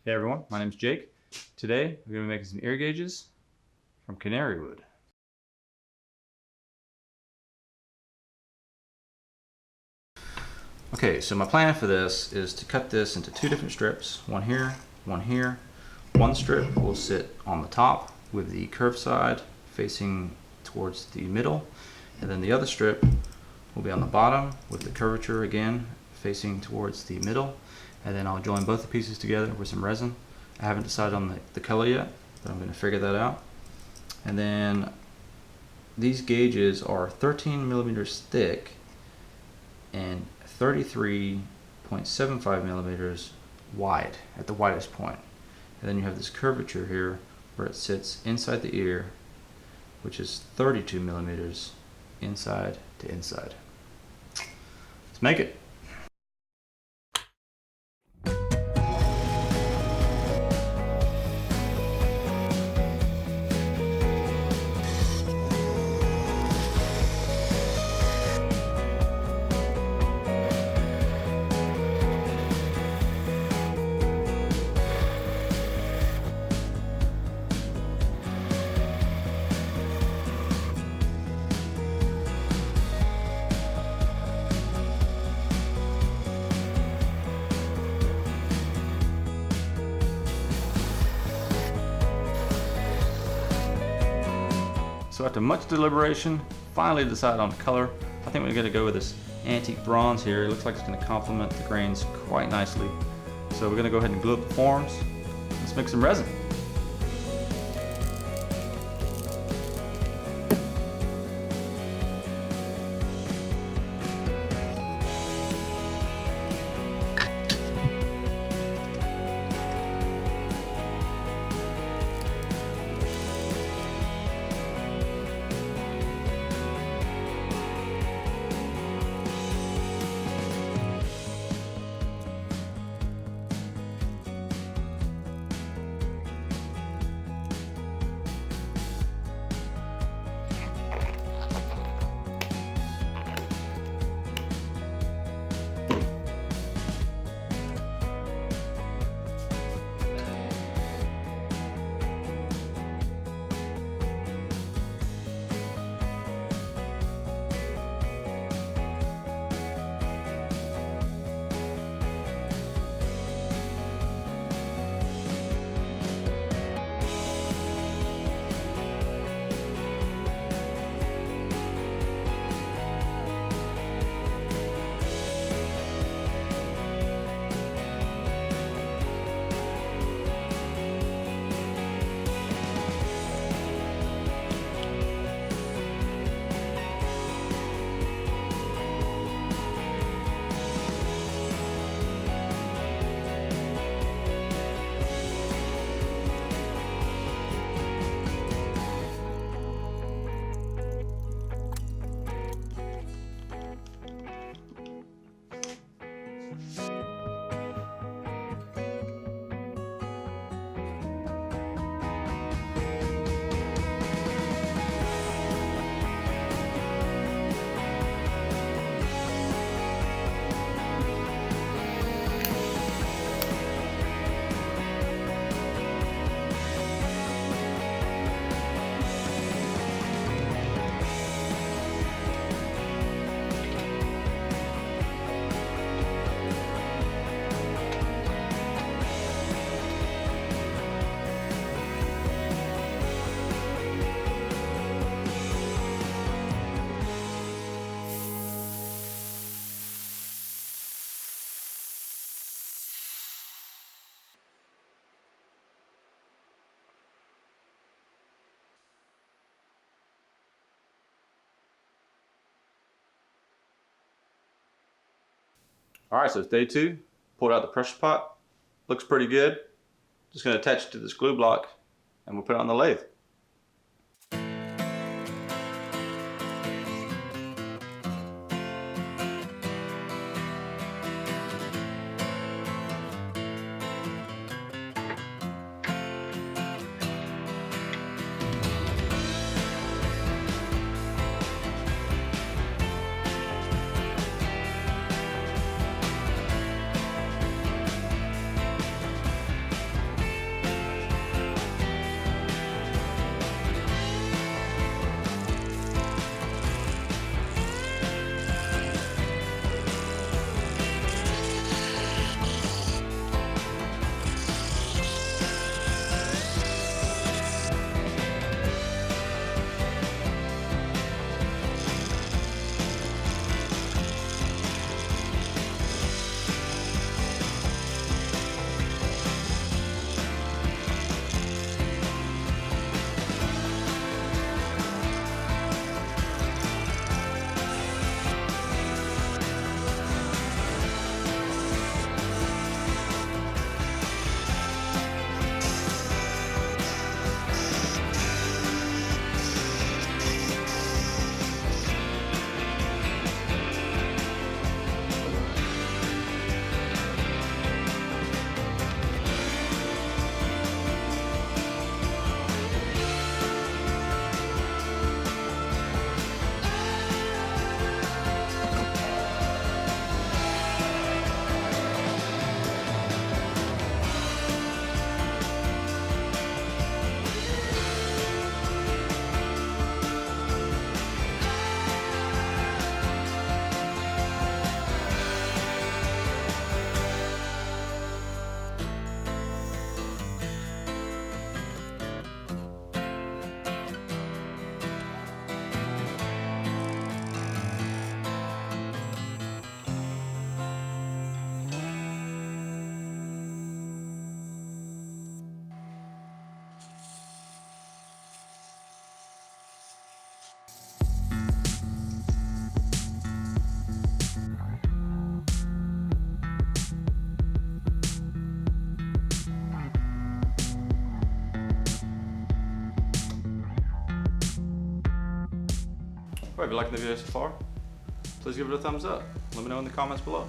Hey everyone, my name is Jake. Today we're going to be making some ear gauges from canary wood. Okay, so my plan for this is to cut this into two different strips, one here, one here. One strip will sit on the top with the curved side facing towards the middle, and then the other strip will be on the bottom with the curvature again facing towards the middle, and then I'll join both the pieces together with some resin. I haven't decided on the color yet, but I'm going to figure that out. And then these gauges are 13 millimeters thick and 33.75 millimeters wide at the widest point. And then you have this curvature here where it sits inside the ear, which is 32 millimeters inside to inside. Let's make it. So after much deliberation, finally decided on the color. I think we're going to go with this antique bronze here. It looks like it's going to complement the grains quite nicely. So we're going to go ahead and glue up the forms. Let's make some resin. All right, so it's day two. Pulled out the pressure pot. Looks pretty good. Just gonna attach it to this glue block and we'll put it on the lathe. Alright, if you're liking the video so far, please give it a thumbs up. Let me know in the comments below.